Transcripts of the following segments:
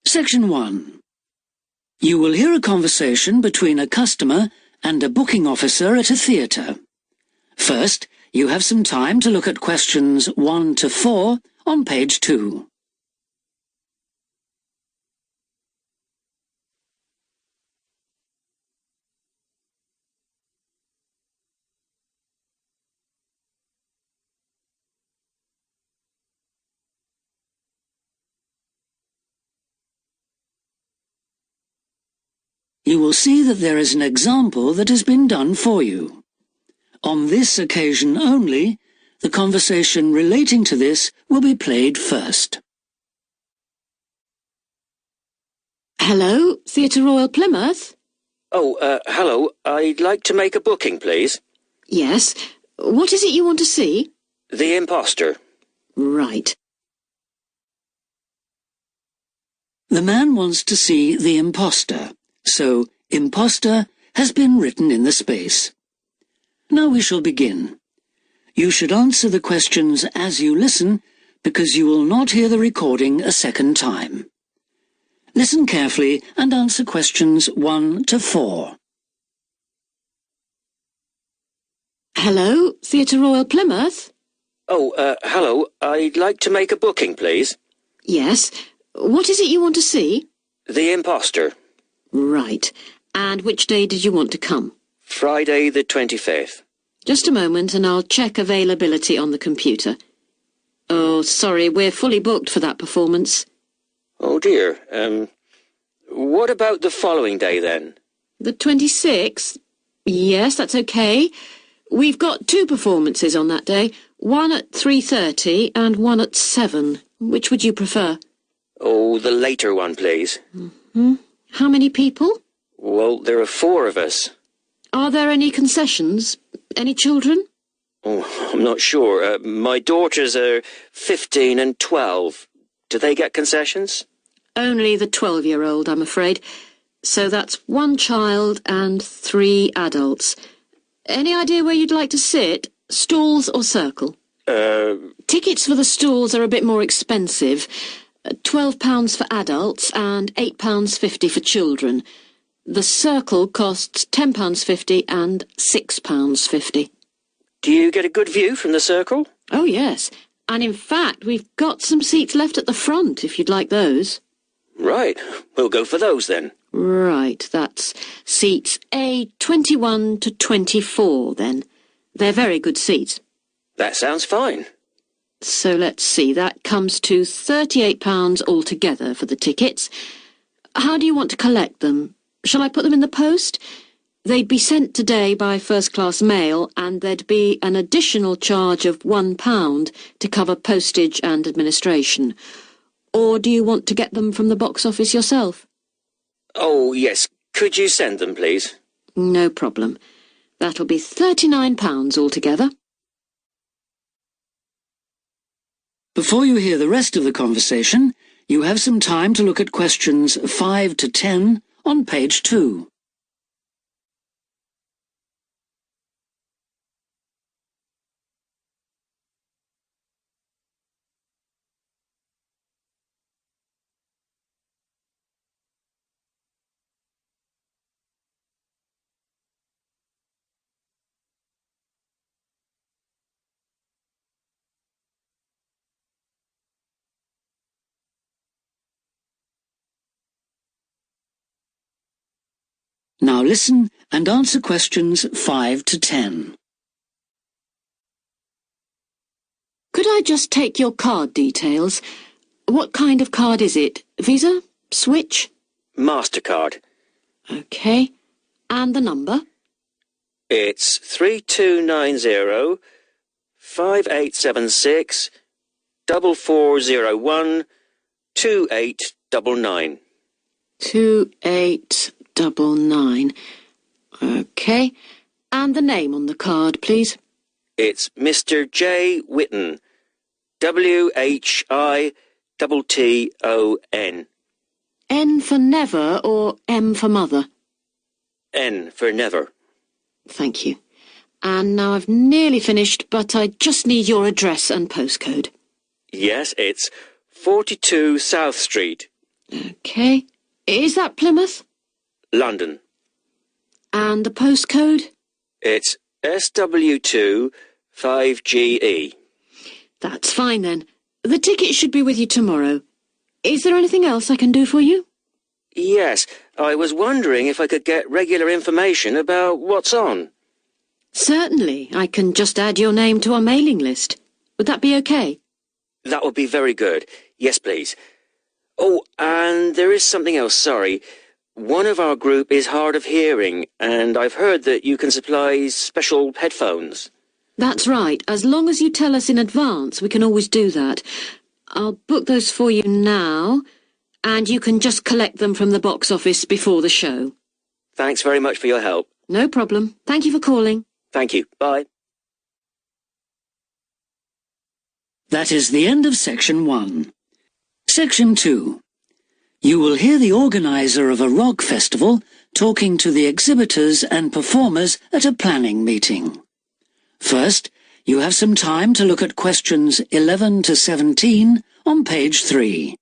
Section 1. You will hear a conversation between a customer and a booking officer at a theatre. First, you have some time to look at questions 1 to 4 on page 2. You will see that there is an example that has been done for you. On this occasion only, the conversation relating to this will be played first. Hello, Theatre Royal Plymouth? Hello. I'd like to make a booking, please. Yes. What is it you want to see? The Imposter. Right. The man wants to see the imposter, so imposter has been written in the space. Now we shall begin. You should answer the questions as you listen, because you will not hear the recording a second time. Listen carefully and answer questions 1 to 4. Hello, Theatre Royal Plymouth? Hello. I'd like to make a booking, please. Yes. What is it you want to see? The Imposter. Right. And which day did you want to come? Friday the 25th. Just a moment and I'll check availability on the computer. Oh, sorry, we're fully booked for that performance. Oh dear. What about the following day then? The 26th? Yes, that's okay. We've got 2 performances on that day, one at 3:30 and one at 7. Which would you prefer? Oh, the later one, please. How many people? Well, there are 4 of us. Are there any concessions? Any children? Oh, I'm not sure. My daughters are 15 and 12. Do they get concessions? Only the 12-year-old, I'm afraid. So that's 1 child and 3 adults. Any idea where you'd like to sit? Stalls or circle? Tickets for the stalls are a bit more expensive. £12 for adults and £8.50 for children. The circle costs £10.50 and £6.50. Do you get a good view from the circle? Oh, yes. And in fact, we've got some seats left at the front, if you'd like those. Right. We'll go for those then. Right, that's seats A21 to 24 then. They're very good seats. That sounds fine. So let's see, that comes to £38 altogether for the tickets. How do you want to collect them? Shall I put them in the post? They'd be sent today by first-class mail, and there'd be an additional charge of £1 to cover postage and administration. Or do you want to get them from the box office yourself? Oh, yes. Could you send them, please? No problem. That'll be £39 altogether. Before you hear the rest of the conversation, you have some time to look at questions 5 to 10 on page 2. Now listen and answer questions 5 to 10. Could I just take your card details? What kind of card is it? Visa? Switch? MasterCard. OK. And the number? It's 3290 5876 4401 2899. 2899. OK. And the name on the card, please? It's Mr. J. Whitton. WHITTON. N for never or M for mother? N for never. Thank you. And now I've nearly finished, but I just need your address and postcode. Yes, it's 42 South Street, OK. Is that Plymouth? London. And the postcode? It's SW2 5GE. That's fine then. The ticket should be with you tomorrow. Is there anything else I can do for you? Yes, I was wondering if I could get regular information about what's on. Certainly. I can just add your name to our mailing list. Would that be OK? That would be very good. Yes, please. Oh, and there is something else, sorry. One of our group is hard of hearing, and I've heard that you can supply special headphones. That's right. As long as you tell us in advance, we can always do that. I'll book those for you now, and you can just collect them from the box office before the show. Thanks very much for your help. No problem. Thank you for calling. Thank you. Bye. That is the end of Section 1. Section 2. You will hear the organizer of a rock festival talking to the exhibitors and performers at a planning meeting. First, you have some time to look at questions 11 to 17 on page 3.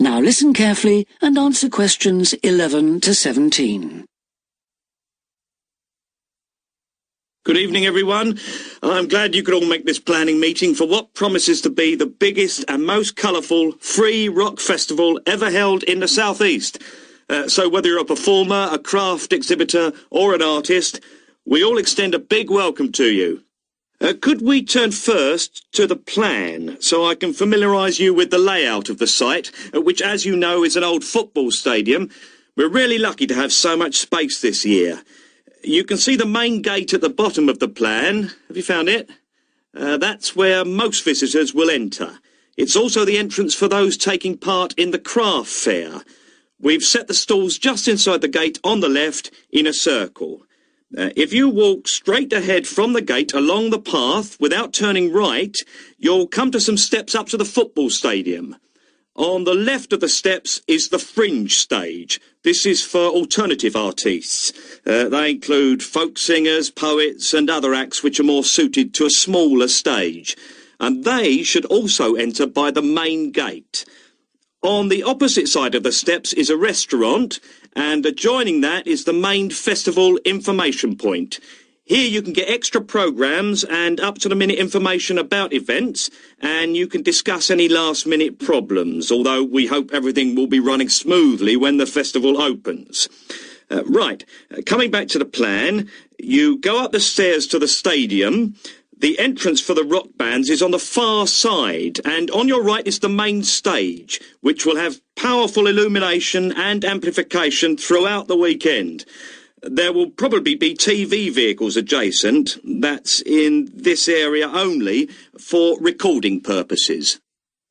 Now listen carefully and answer questions 11 to 17. Good evening, everyone. I'm glad you could all make this planning meeting for what promises to be the biggest and most colourful free rock festival ever held in the South East. So whether you're a performer, a craft exhibitor or an artist, we all extend a big welcome to you. Could we turn first to the plan so I can familiarise you with the layout of the site, which, as you know, is an old football stadium. We're really lucky to have so much space this year. You can see the main gate at the bottom of the plan. Have you found it? That's where most visitors will enter. It's also the entrance for those taking part in the craft fair. We've set the stalls just inside the gate on the left in a circle. If you walk straight ahead from the gate along the path without turning right, you'll come to some steps up to the football stadium. On the left of the steps is the fringe stage. This is for alternative artists. They include folk singers, poets and other acts which are more suited to a smaller stage. And they should also enter by the main gate. On the opposite side of the steps is a restaurant, and adjoining that is the main festival information point. Here you can get extra programmes and up-to-the-minute information about events, and you can discuss any last-minute problems, although we hope everything will be running smoothly when the festival opens. Coming back to the plan, you go up the stairs to the stadium. The entrance for the rock bands is on the far side, and on your right is the main stage, which will have powerful illumination and amplification throughout the weekend. There will probably be TV vehicles adjacent, that's in this area only, for recording purposes.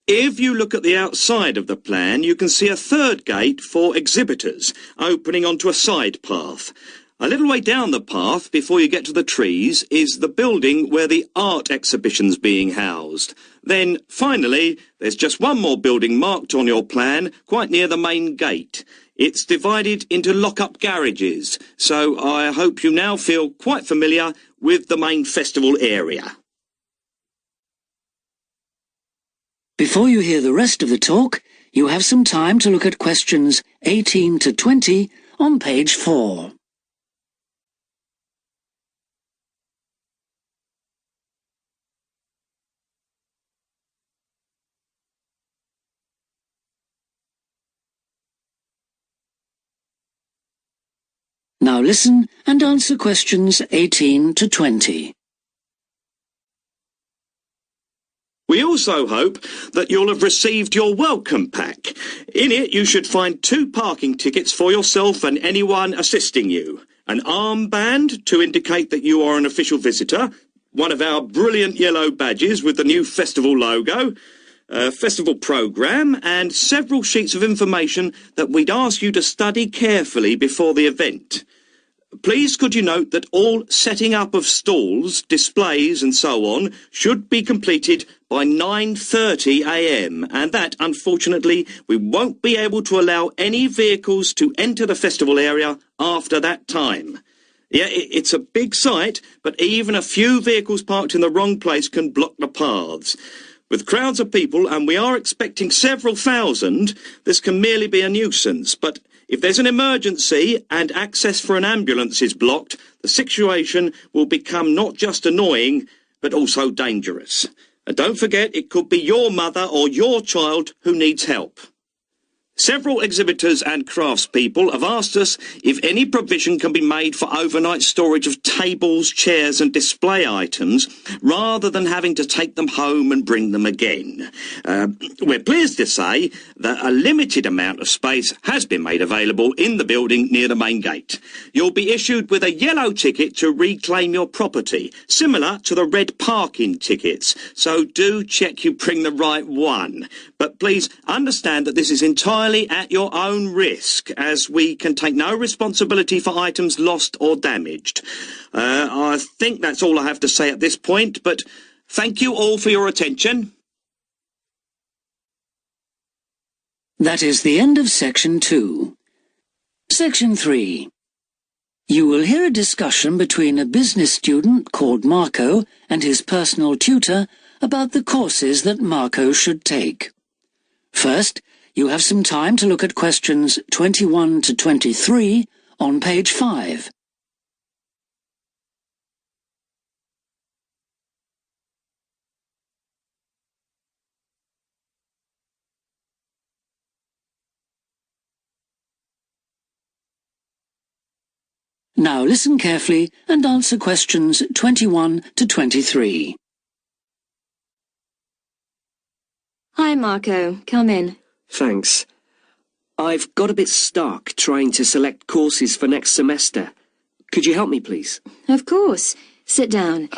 If you look at the outside of the plan, you can see a third gate for exhibitors, opening onto a side path. A little way down the path, before you get to the trees, is the building where the art exhibition's being housed. Then, finally, there's just one more building marked on your plan, quite near the main gate. It's divided into lock-up garages, so I hope you now feel quite familiar with the main festival area. Before you hear the rest of the talk, you have some time to look at questions 18 to 20 on page 4. Now listen and answer questions 18 to 20. We also hope that you'll have received your welcome pack. In it you should find 2 parking tickets for yourself and anyone assisting you, an armband to indicate that you are an official visitor, one of our brilliant yellow badges with the new festival logo, festival programme, and several sheets of information that we'd ask you to study carefully before the event. Please could you note that all setting up of stalls, displays and so on should be completed by 9:30 a.m. and that, unfortunately, we won't be able to allow any vehicles to enter the festival area after that time. Yeah, it's a big site, but even a few vehicles parked in the wrong place can block the paths. With crowds of people, and we are expecting several thousand, this can merely be a nuisance, but if there's an emergency and access for an ambulance is blocked, the situation will become not just annoying, but also dangerous. And don't forget, it could be your mother or your child who needs help. Several exhibitors and craftspeople have asked us if any provision can be made for overnight storage of tables, chairs and display items, rather than having to take them home and bring them again. We're pleased to say that a limited amount of space has been made available in the building near the main gate. You'll be issued with a yellow ticket to reclaim your property, similar to the red parking tickets, so do check you bring the right one. But please understand that this is entirely at your own risk, as we can take no responsibility for items lost or damaged. I think that's all I have to say at this point, but thank you all for your attention. That is the end of Section 2. Section 3. You will hear a discussion between a business student called Marco and his personal tutor about the courses that Marco should take. First, you have some time to look at questions 21 to 23 on page 5. Now listen carefully and answer questions 21 to 23. Hi, Marco. Come in. Thanks. I've got a bit stuck trying to select courses for next semester. Could you help me, please? Of course. Sit down.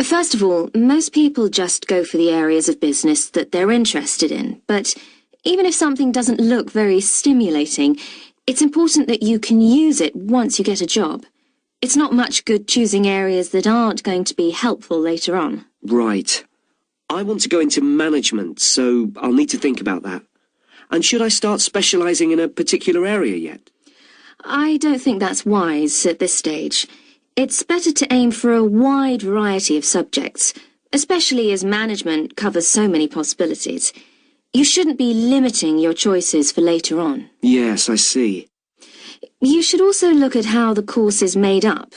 First of all, most people just go for the areas of business that they're interested in, but even if something doesn't look very stimulating, it's important that you can use it once you get a job. It's not much good choosing areas that aren't going to be helpful later on. Right. I want to go into management, so I'll need to think about that. And should I start specialising in a particular area yet? I don't think that's wise at this stage. It's better to aim for a wide variety of subjects, especially as management covers so many possibilities. You shouldn't be limiting your choices for later on. Yes, I see. You should also look at how the course is made up.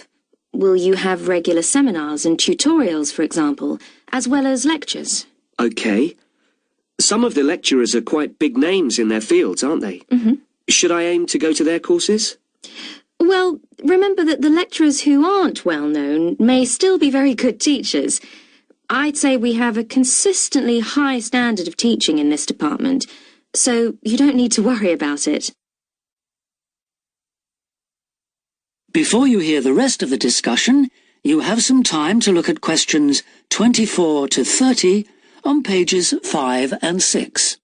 Will you have regular seminars and tutorials, for example, as well as lectures? OK. Some of the lecturers are quite big names in their fields, aren't they? Mm-hmm. Should I aim to go to their courses? Well, remember that the lecturers who aren't well known may still be very good teachers. I'd say we have a consistently high standard of teaching in this department, so you don't need to worry about it. Before you hear the rest of the discussion, you have some time to look at questions 24 to 30 on pages 5 and 6.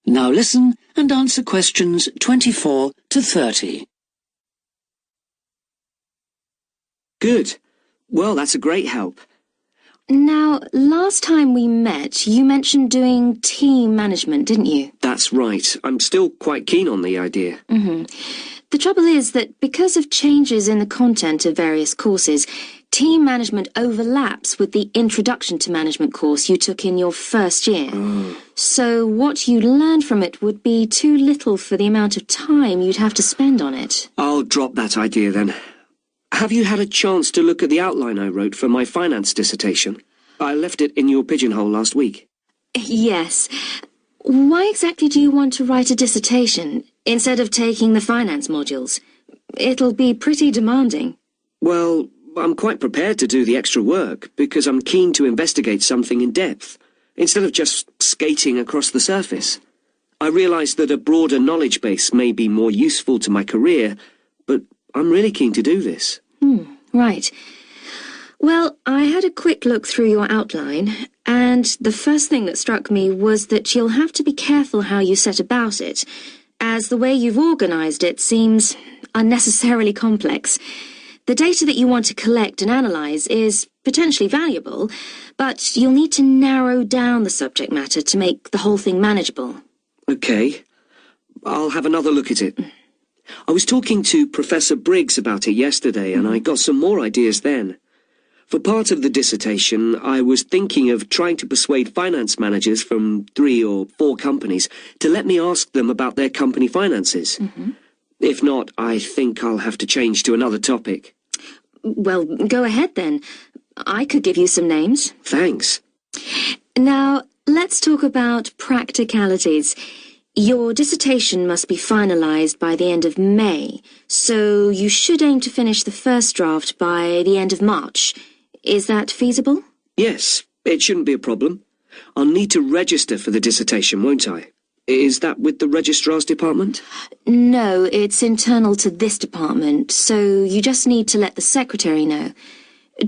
Now listen and answer questions 24 to 30. Good. Well, that's a great help. Now, last time we met, you mentioned doing team management, didn't you? That's right. I'm still quite keen on the idea. Mm-hmm. The trouble is that because of changes in the content of various courses, Team management overlaps with the Introduction to Management course you took in your first year. So what you learned from it would be too little for the amount of time you'd have to spend on it. I'll drop that idea then. Have you had a chance to look at the outline I wrote for my finance dissertation? I left it in your pigeonhole last week. Yes. Why exactly do you want to write a dissertation instead of taking the finance modules? It'll be pretty demanding. Well, I'm quite prepared to do the extra work because I'm keen to investigate something in depth, instead of just skating across the surface. I realise that a broader knowledge base may be more useful to my career, but I'm really keen to do this. Right. Well, I had a quick look through your outline, and the first thing that struck me was that you'll have to be careful how you set about it, as the way you've organised it seems unnecessarily complex. The data that you want to collect and analyse is potentially valuable, but you'll need to narrow down the subject matter to make the whole thing manageable. Okay. I'll have another look at it. I was talking to Professor Briggs about it yesterday, and I got some more ideas then. For part of the dissertation, I was thinking of trying to persuade finance managers from 3 or 4 companies to let me ask them about their company finances. If not, I think I'll have to change to another topic. Well, go ahead then. I could give you some names. Thanks. Now, let's talk about practicalities. Your dissertation must be finalised by the end of May, so you should aim to finish the first draft by the end of March. Is that feasible? Yes, it shouldn't be a problem. I'll need to register for the dissertation, won't I? Is that with the Registrar's Department? No, it's internal to this department, so you just need to let the secretary know.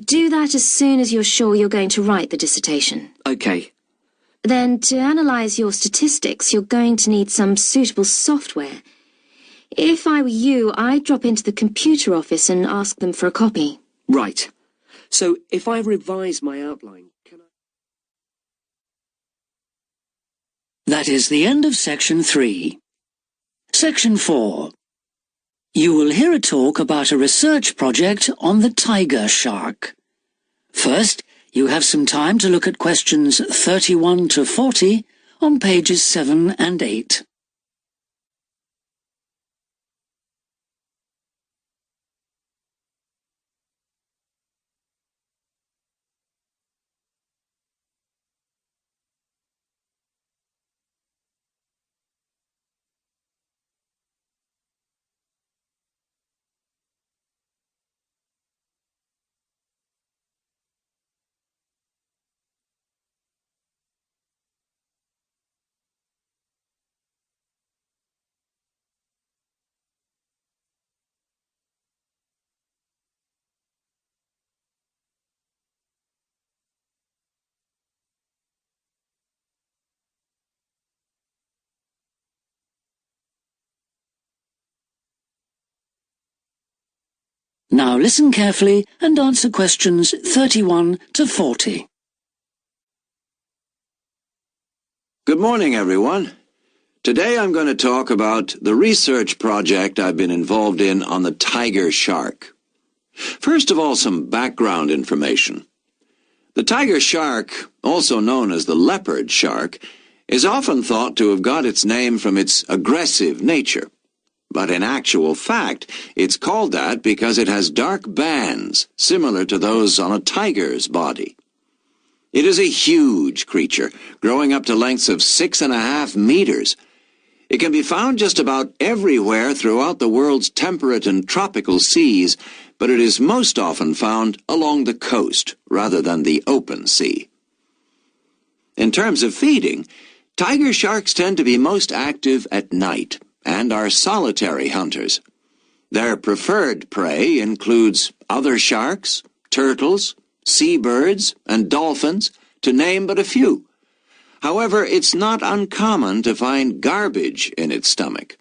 Do that as soon as you're sure you're going to write the dissertation. Okay. Then, to analyse your statistics, you're going to need some suitable software. If I were you, I'd drop into the computer office and ask them for a copy. Right. So, if I revise my outline, can I... That is the end of Section 3. Section 4. You will hear a talk about a research project on the tiger shark. First, you have some time to look at questions 31 to 40 on pages 7 and 8. Now listen carefully and answer questions 31 to 40. Good morning, everyone. Today I'm going to talk about the research project I've been involved in on the tiger shark. First of all, some background information. The tiger shark, also known as the leopard shark, is often thought to have got its name from its aggressive nature. But in actual fact, it's called that because it has dark bands, similar to those on a tiger's body. It is a huge creature, growing up to lengths of 6.5 meters. It can be found just about everywhere throughout the world's temperate and tropical seas, but it is most often found along the coast rather than the open sea. In terms of feeding, tiger sharks tend to be most active at night and are solitary hunters. Their preferred prey includes other sharks, turtles, seabirds, and dolphins, to name but a few. However, it's not uncommon to find garbage in its stomach.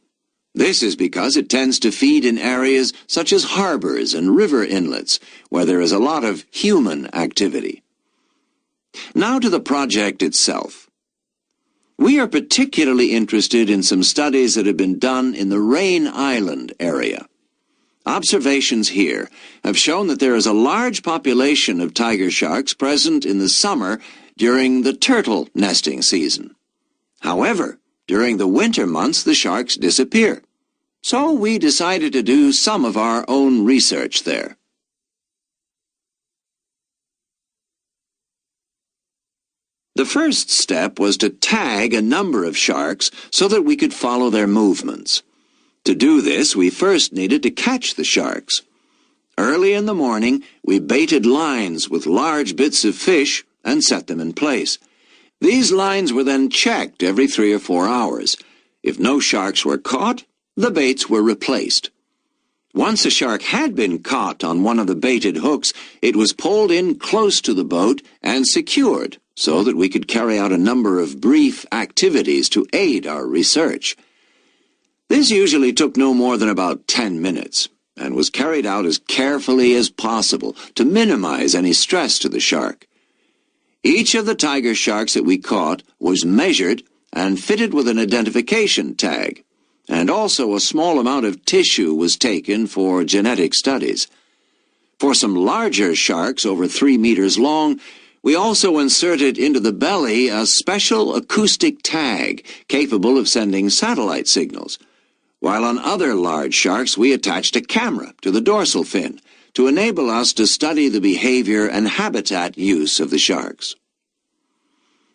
This is because it tends to feed in areas such as harbors and river inlets, where there is a lot of human activity. Now to the project itself. We are particularly interested in some studies that have been done in the Rain Island area. Observations here have shown that there is a large population of tiger sharks present in the summer during the turtle nesting season. However, during the winter months the sharks disappear. So we decided to do some of our own research there. The first step was to tag a number of sharks so that we could follow their movements. To do this, we first needed to catch the sharks. Early in the morning, we baited lines with large bits of fish and set them in place. These lines were then checked every 3 or 4 hours. If no sharks were caught, the baits were replaced. Once a shark had been caught on one of the baited hooks, it was pulled in close to the boat and secured so that we could carry out a number of brief activities to aid our research. This usually took no more than about 10 minutes and was carried out as carefully as possible to minimize any stress to the shark. Each of the tiger sharks that we caught was measured and fitted with an identification tag, and also a small amount of tissue was taken for genetic studies. For some larger sharks over 3 meters long, we also inserted into the belly a special acoustic tag capable of sending satellite signals, while on other large sharks we attached a camera to the dorsal fin to enable us to study the behavior and habitat use of the sharks.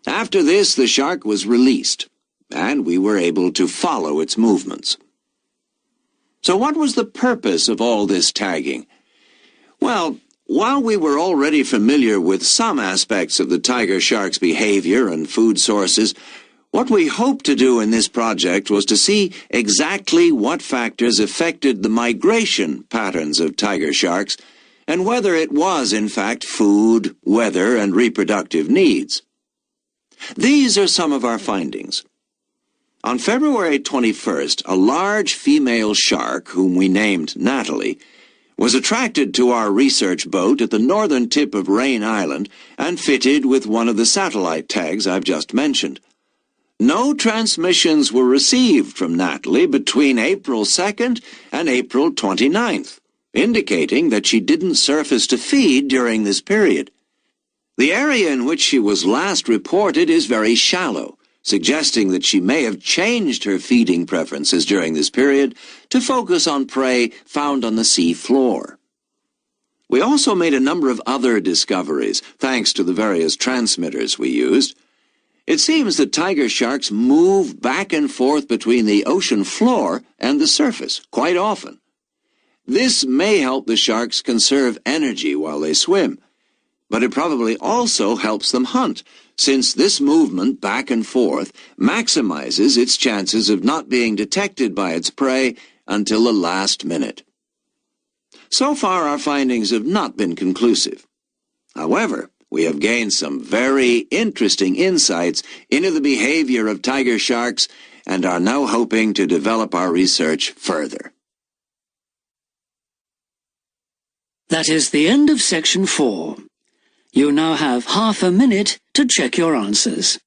After this, the shark was released, and we were able to follow its movements. So what was the purpose of all this tagging? Well, while we were already familiar with some aspects of the tiger shark's behavior and food sources, what we hoped to do in this project was to see exactly what factors affected the migration patterns of tiger sharks and whether it was, in fact, food, weather, and reproductive needs. These are some of our findings. On February 21st, a large female shark, whom we named Natalie, was attracted to our research boat at the northern tip of Rain Island and fitted with one of the satellite tags I've just mentioned. No transmissions were received from Natalie between April 2nd and April 29th, indicating that she didn't surface to feed during this period. The area in which she was last reported is very shallow, suggesting that she may have changed her feeding preferences during this period to focus on prey found on the sea floor. We also made a number of other discoveries, thanks to the various transmitters we used. It seems that tiger sharks move back and forth between the ocean floor and the surface quite often. This may help the sharks conserve energy while they swim, but it probably also helps them hunt, since this movement back and forth maximizes its chances of not being detected by its prey until the last minute. So far, our findings have not been conclusive. However, we have gained some very interesting insights into the behavior of tiger sharks and are now hoping to develop our research further. That is the end of section 4. You now have half a minute to check your answers.